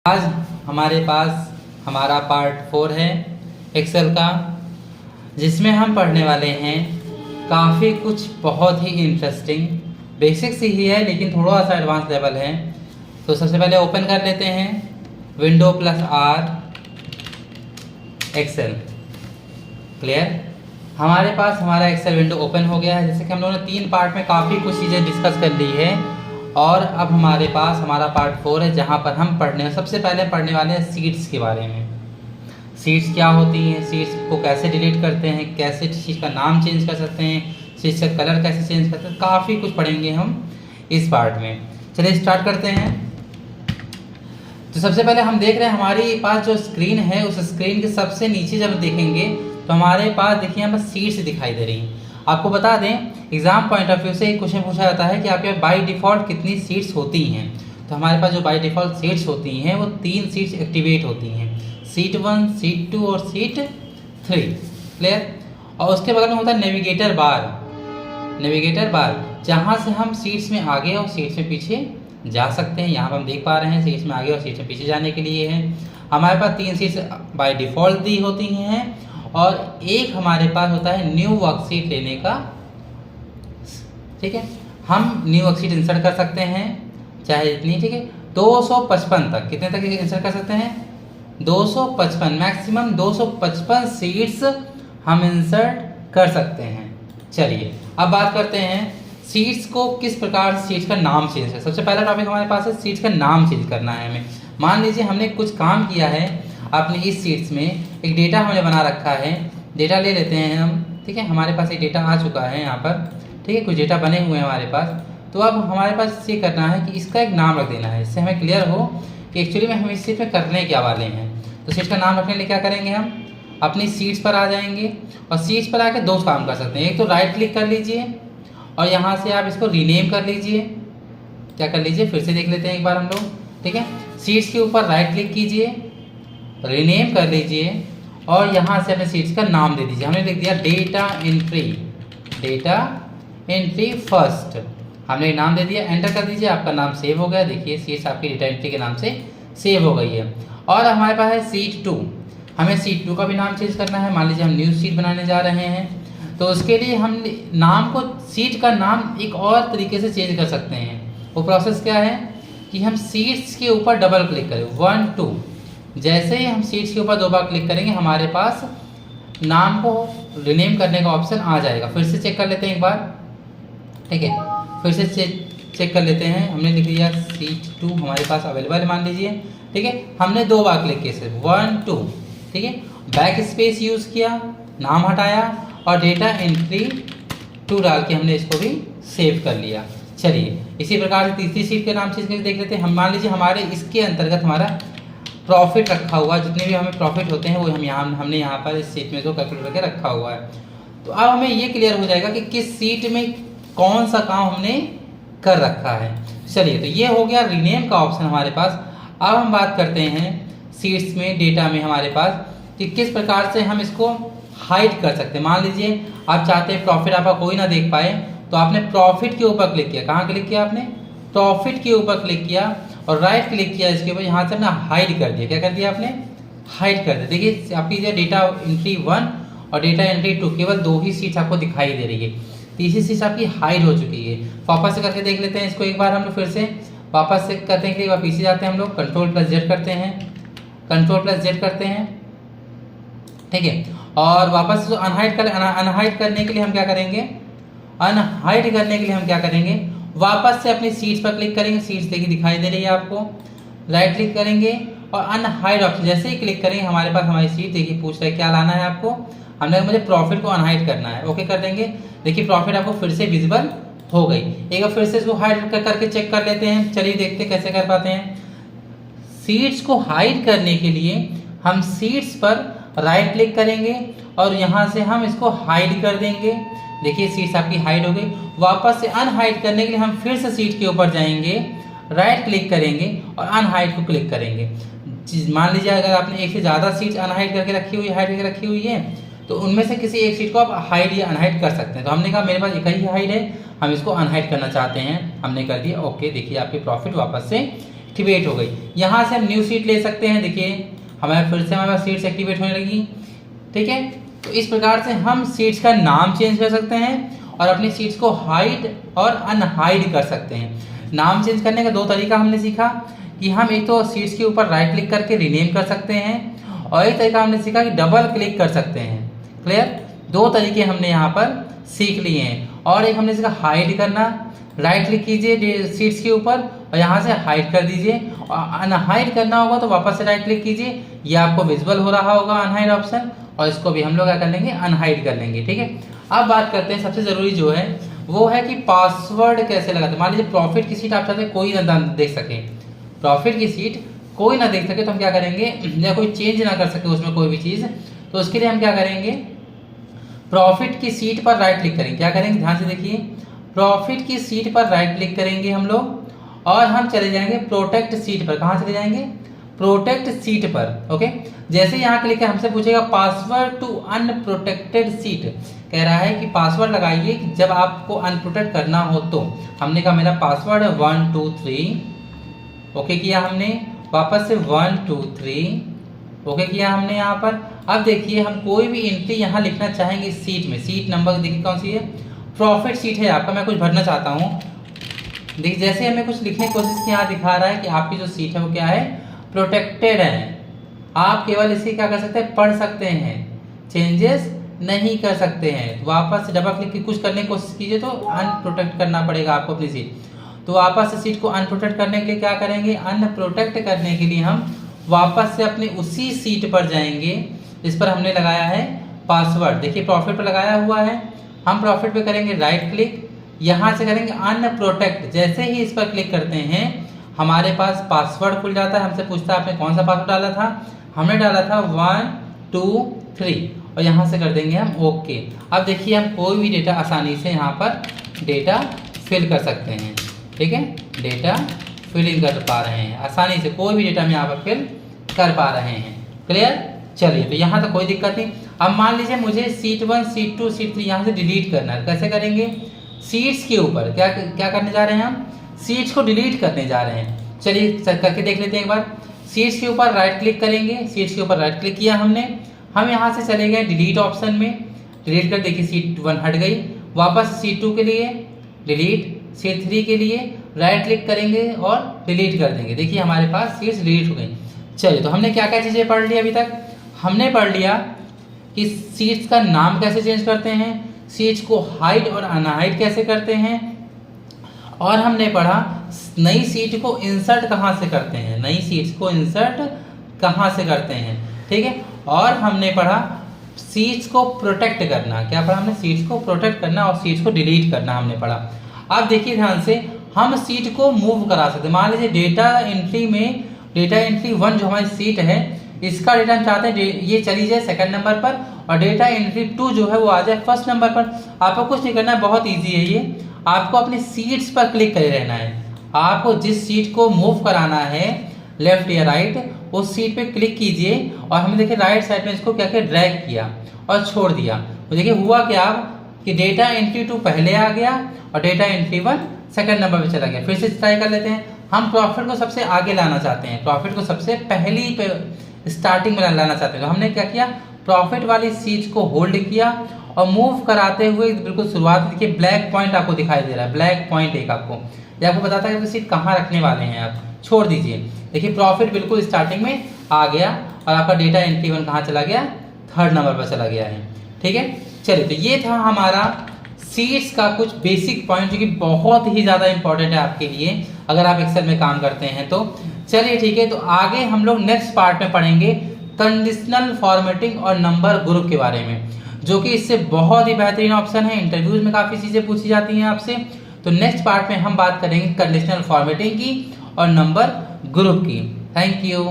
आज हमारे पास हमारा पार्ट 4 है एक्सेल का, जिसमें हम पढ़ने वाले हैं काफ़ी कुछ बहुत ही इंटरेस्टिंग। बेसिक्स ही है लेकिन थोड़ा सा एडवांस लेवल है। तो सबसे पहले ओपन कर लेते हैं window plus R Excel. Clear, हमारे पास हमारा एक्सेल विंडो ओपन हो गया है। जैसे कि हम लोगों ने 3 पार्ट में काफ़ी कुछ चीज़ें डिस्कस कर ली है और अब हमारे पास हमारा पार्ट 4 है, जहाँ पर हम सबसे पहले पढ़ने वाले हैं सीट्स के बारे में। सीट्स क्या होती हैं, सीट्स को कैसे डिलीट करते हैं, कैसे चीज़ का नाम चेंज कर सकते हैं, सीट्स का कलर कैसे चेंज करते हैं, काफ़ी कुछ पढ़ेंगे हम इस पार्ट में। चलिए स्टार्ट करते हैं। तो सबसे पहले हम देख रहे हैं हमारे पास जो स्क्रीन है, उस स्क्रीन के सबसे नीचे जब देखेंगे तो हमारे पास देखिए यहाँ पर सीट्स दिखाई दे रही हैं। आपको बता दें, एग्जाम पॉइंट ऑफ व्यू से एक क्वेश्चन पूछा जाता है कि आपके बाय डिफ़ॉल्ट कितनी सीट्स होती हैं। तो हमारे पास जो बाय डिफ़ॉल्ट सीट्स होती हैं वो 3 सीट्स एक्टिवेट होती हैं, सीट 1, सीट 2 और सीट 3। क्लियर, और उसके बगल में होता है नेविगेटर बार। नेविगेटर बार जहाँ से हम सीट्स में आगे और सीट्स में पीछे जा सकते हैं। यहाँ पर हम देख पा रहे हैं सीट्स में आगे और सीट्स में पीछे जाने के लिए है। हमारे पास 3 सीट्स बाय डिफ़ॉल्ट दी होती हैं और एक हमारे पास होता है न्यू वर्कशीट लेने का। ठीक है, हम न्यू वर्कशीट इंसर्ट कर सकते हैं चाहे इतनी, ठीक है, 255 तक। कितने तक इंसर्ट कर सकते हैं? 255, मैक्सिमम 255 सीट्स हम इंसर्ट कर सकते हैं। चलिए अब बात करते हैं सीट्स को किस प्रकार सीट्स का नाम चेंज कर। सबसे पहला टॉपिक हमारे पास है सीट्स का नाम चेंज करना है हमें। मान लीजिए हमने कुछ काम किया है अपने इस सीट्स में, एक डेटा हमने बना रखा है। डेटा ले लेते हैं हम, ठीक है, हमारे पास एक डेटा आ चुका है यहाँ पर, ठीक है, कुछ डेटा बने हुए हैं हमारे पास। तो अब हमारे पास ये करना है कि इसका एक नाम रख देना है, इससे हमें क्लियर हो कि एक्चुअली में हम इस सीट में करने क्या वाले हैं। तो सीट का नाम रखने के लिए क्या करेंगे, हम अपनी सीट्स पर आ जाएंगे और सीट्स पर आकर 2 काम कर सकते हैं। एक तो राइट क्लिक कर लीजिए और यहाँ से आप इसको रीनेम कर लीजिए। क्या कर लीजिए, फिर से देख लेते हैं एक बार हम लोग, ठीक है। सीट्स के ऊपर राइट क्लिक कीजिए, रीनेम कर लीजिए और यहाँ से अपने सीट्स का नाम दे दीजिए। हमने लिख दिया data entry, data entry first, हमने नाम दे दिया। एंटर कर दीजिए, आपका नाम सेव हो गया। देखिए सीट्स आपकी डेटा एंट्री के नाम से सेव हो गई है। और हमारे पास है सीट 2, हमें सीट 2 का भी नाम चेंज करना है। मान लीजिए हम न्यू सीट बनाने जा रहे हैं, तो उसके लिए हम नाम को, सीट का नाम एक और तरीके से चेंज कर सकते हैं। वो प्रोसेस क्या है कि हम सीट्स के ऊपर डबल क्लिक करें, 1 2, जैसे ही हम सीट्स के ऊपर 2 बार क्लिक करेंगे हमारे पास नाम को रिनेम करने का ऑप्शन आ जाएगा। फिर से चेक कर लेते हैं एक बार, ठीक है, फिर से चेक कर लेते हैं। हमने लिख दिया सीट 2 हमारे पास अवेलेबल है मान लीजिए, ठीक है। हमने 2 बार क्लिक किए, सिर्फ 1 2, ठीक है। बैक स्पेस यूज़ किया, नाम हटाया और डेटा एंट्री 2 डाल के हमने इसको भी सेव कर लिया। चलिए इसी प्रकार से तीसरी सीट के नाम चेंज करके देख लेते हैं। हम मान लीजिए हमारे इसके अंतर्गत हमारा प्रॉफिट रखा हुआ, जितने भी हमें प्रॉफिट होते हैं वो हमने यहाँ पर इस सीट में जो कैलकुलेट करके रखा हुआ है। तो अब हमें ये क्लियर हो जाएगा कि किस सीट में कौन सा काम हमने कर रखा है। चलिए, तो ये हो गया रीनेम का ऑप्शन हमारे पास। अब हम बात करते हैं सीट्स में, डेटा में हमारे पास कि किस प्रकार से हम इसको हाइड कर सकते हैं। मान लीजिए आप चाहते हैं प्रॉफिट आपका कोई ना देख पाए, तो आपने प्रॉफिट के ऊपर क्लिक किया। कहाँ क्लिक किया आपने? प्रॉफिट के ऊपर क्लिक किया और राइट क्लिक किया इसके ऊपर, यहाँ से हमने हाइड कर दिया। क्या कर दिया आपने? हाइड कर दिया। देखिए आपकी जो डेटा एंट्री 1 और डेटा एंट्री 2 केवल 2 ही सीट्स आपको दिखाई दे रही है, तीसरी सीट आपकी हाइड हो चुकी है। वापस से करके देख लेते हैं इसको एक बार हम लोग, फिर से वापस से करते हैं कि एक बार पीछे जाते हैं हम लोग, Ctrl+Z करते हैं, Ctrl+Z करते हैं, ठीक है। और वापस से अनहाइड करने के लिए हम क्या करेंगे, अनहाइड करने के लिए हम क्या करेंगे, वापस से अपनी सीट्स पर क्लिक करेंगे। सीट्स देखिए दिखाई दे रही है आपको, राइट क्लिक करेंगे और अनहाइड ऑप्शन जैसे ही क्लिक करेंगे हमारे पास हमारी सीट देखिए पूछ रहा है क्या लाना है आपको। हमने मुझे प्रॉफिट को अनहाइड करना है, ओके कर देंगे। देखिए प्रॉफिट आपको फिर से विजिबल हो गई। एक बार फिर से इसको हाइड करके चेक कर लेते हैं। चलिए देखते कैसे कर पाते हैं। सीट्स को हाइड करने के लिए हम सीट्स पर राइट क्लिक करेंगे और यहाँ से हम इसको हाइड कर देंगे। देखिए सीट्स आपकी हाइड हो गई। वापस से अनहाइड करने के लिए हम फिर से सीट के ऊपर जाएंगे, राइट क्लिक करेंगे और अनहाइड को क्लिक करेंगे। मान लीजिए अगर आपने एक से ज़्यादा सीट्स अनहाइड करके रखी हुई, हाइड करके रखी हुई है, तो उनमें से किसी एक सीट को आप हाइड या अनहाइड कर सकते हैं। तो हमने कहा मेरे पास एक ही हाइड है, हम इसको अनहाइड करना चाहते हैं, हमने कर दिया ओके। देखिए आपके प्रॉफिट वापस से एक्टिवेट हो गई। यहाँ से हम न्यू सीट ले सकते हैं। देखिए हमारे फिर से हमारे पास सीट्स एक्टिवेट होने लगी। ठीक है, तो इस प्रकार से हम सीट्स का नाम चेंज कर सकते हैं और अपनी सीट्स को हाइड और अनहाइड कर सकते हैं। नाम चेंज करने का दो तरीका हमने सीखा कि हम एक तो सीट्स के ऊपर राइट क्लिक करके रीनेम कर सकते हैं और एक तरीका हमने सीखा कि डबल क्लिक कर सकते हैं। क्लियर, दो तरीके हमने यहाँ पर सीख लिए हैं। और एक हमने सीखा हाइड करना, राइट क्लिक कीजिए सीट्स के ऊपर और यहाँ से हाइड कर दीजिए, और अनहाइड करना होगा तो वापस से राइट क्लिक कीजिए, ये आपको विजिबल हो रहा होगा अनहाइड ऑप्शन, और इसको भी हम लोग क्या कर लेंगे, अनहाइड कर लेंगे। ठीक है, अब बात करते हैं सबसे जरूरी जो है वो है कि पासवर्ड कैसे लगाते हैं। मान लीजिए प्रॉफिट की सीट आप चाहते हैं कोई ना देख सके, प्रॉफिट की सीट कोई ना देख सके, तो हम क्या करेंगे, या कोई चेंज ना कर सके उसमें कोई भी चीज़, तो उसके लिए हम क्या करेंगे, प्रॉफिट की सीट पर राइट क्लिक करेंगे। क्या करेंगे, ध्यान से देखिए, प्रॉफिट की सीट पर राइट क्लिक करेंगे हम लोग और हम चले जाएंगे प्रोटेक्ट सीट पर। कहाँ चले जाएंगे, प्रोटेक्ट सीट पर। ओके, जैसे यहाँ क्लिक है हमसे पूछेगा पासवर्ड टू अनप्रोटेक्टेड सीट, कह रहा है कि पासवर्ड लगाइए कि जब आपको अनप्रोटेक्ट करना हो तो। हमने कहा मेरा पासवर्ड है 1 2 3, ओके किया हमने, वापस से 1 2 3 ओके किया हमने यहाँ पर। अब देखिए हम कोई भी एंट्री यहाँ लिखना चाहेंगे सीट में, सीट नंबर देखिए कौन सी है, प्रॉफिट सीट है आपका, मैं कुछ भरना चाहता हूँ। देखिए जैसे हमें कुछ लिखने की कोशिश की, यहाँ दिखा रहा है कि आपकी जो सीट है वो क्या है, प्रोटेक्टेड है। आप केवल इसे क्या कर सकते हैं, पढ़ सकते हैं, चेंजेस नहीं कर सकते हैं। वापस से डबल क्लिक की कुछ करने की कोशिश कीजिए तो अनप्रोटेक्ट करना पड़ेगा आपको अपनी सीट। तो वापस से सीट को अनप्रोटेक्ट करने के लिए क्या करेंगे, अनप्रोटेक्ट करने के लिए हम वापस से अपनी उसी सीट पर जाएंगे इस पर हमने लगाया है पासवर्ड। देखिए प्रॉफिट पर लगाया हुआ है, हम प्रॉफिट पे करेंगे राइट क्लिक, यहाँ से करेंगे अनप्रोटेक्ट। जैसे ही इस पर क्लिक करते हैं हमारे पास पासवर्ड खुल जाता है। हमसे पूछता है आपने कौन सा पासवर्ड डाला था, हमने डाला था 1 2 3 और यहाँ से कर देंगे हम ओके। अब देखिए हम कोई भी डेटा आसानी से यहाँ पर डेटा फिल कर सकते हैं। ठीक है, डेटा फिलिंग कर पा रहे हैं आसानी से, कोई भी डेटा हम यहाँ पर फिल कर पा रहे हैं। क्लियर, चलिए तो यहाँ तक कोई दिक्कत नहीं। अब मान लीजिए मुझे सीट 1 सीट 2 सीट 3 यहाँ से डिलीट करना है, कैसे करेंगे, सीट्स के ऊपर क्या करने जा रहे हैं, हम सीट्स को डिलीट करने जा रहे हैं। चलिए करके देख लेते हैं एक बार। सीट्स के ऊपर राइट क्लिक करेंगे, सीट्स के ऊपर राइट क्लिक किया हमने, हम यहाँ से चले गए डिलीट ऑप्शन में, डिलीट कर देखिए सीट 1 हट गई। वापस सीट 2 के लिए डिलीट, सीट 3 के लिए राइट क्लिक करेंगे और डिलीट कर देंगे। देखिए हमारे पास सीट्स डिलीट हो गई। चलिए तो हमने क्या क्या चीज़ें पढ़ ली अभी तक, हमने पढ़ लिया कि सीट्स का नाम कैसे चेंज करते हैं, सीट्स को हाइड और अनहाइड कैसे करते हैं, और हमने पढ़ा नई सीट को इंसर्ट कहाँ से करते हैं, नई सीट्स को इंसर्ट कहाँ से करते हैं। ठीक है, और हमने पढ़ा सीट्स को प्रोटेक्ट करना, क्या पढ़ा हमने, सीट्स को प्रोटेक्ट करना और सीट्स को डिलीट करना हमने पढ़ा। अब देखिए ध्यान से, हम सीट को मूव करा सकते हैं। मान लीजिए डेटा एंट्री में, डेटा एंट्री 1 जो हमारी सीट है इसका डेटा हम चाहते हैं ये चली जाए सेकंड नंबर पर और डेटा एंट्री 2 जो है वो आ जाए फर्स्ट नंबर पर। आपको कुछ नहीं करना है, बहुत इजी है ये, आपको अपनी सीट्स पर क्लिक करे रहना है। आपको जिस सीट को मूव कराना है लेफ्ट या राइट, उस सीट पे क्लिक कीजिए और हमने देखिए राइट साइड में इसको क्या किया, ड्रैग किया और छोड़ दिया। तो देखिए हुआ क्या कि डेटा एंट्री 2 पहले आ गया और डेटा एंट्री 1 सेकंड नंबर पे चला गया। फिर से ट्राई कर लेते हैं। हम प्रॉफिट को सबसे आगे लाना चाहते हैं, प्रॉफिट को सबसे पहली पे स्टार्टिंग में लाना चाहते हैं। तो हमने क्या किया, प्रॉफिट वाली सीट को होल्ड किया और मूव कराते हुए बिल्कुल शुरुआत, देखिए ब्लैक पॉइंट आपको दिखाई दे रहा है, ब्लैक पॉइंट एक आपको, ये आपको बताता है कि सीट कहाँ रखने वाले हैं आप, छोड़ दीजिए। देखिए प्रॉफिट बिल्कुल स्टार्टिंग में आ गया और आपका डेटा एंट्री 1 कहाँ चला गया, थर्ड नंबर पर चला गया है। ठीक है, चलिए तो ये था हमारा सीट्स का कुछ बेसिक पॉइंट जो कि बहुत ही ज़्यादा इंपॉर्टेंट है आपके लिए अगर आप एक्सेल में काम करते हैं तो। चलिए ठीक है, तो आगे हम लोग नेक्स्ट पार्ट में पढ़ेंगे कंडीशनल फॉर्मेटिंग और नंबर ग्रुप के बारे में, जो कि इससे बहुत ही बेहतरीन ऑप्शन है, इंटरव्यूज में काफ़ी चीज़ें पूछी जाती हैं आपसे। तो नेक्स्ट पार्ट में हम बात करेंगे कंडीशनल फॉर्मेटिंग की और नंबर ग्रुप की। Thank you.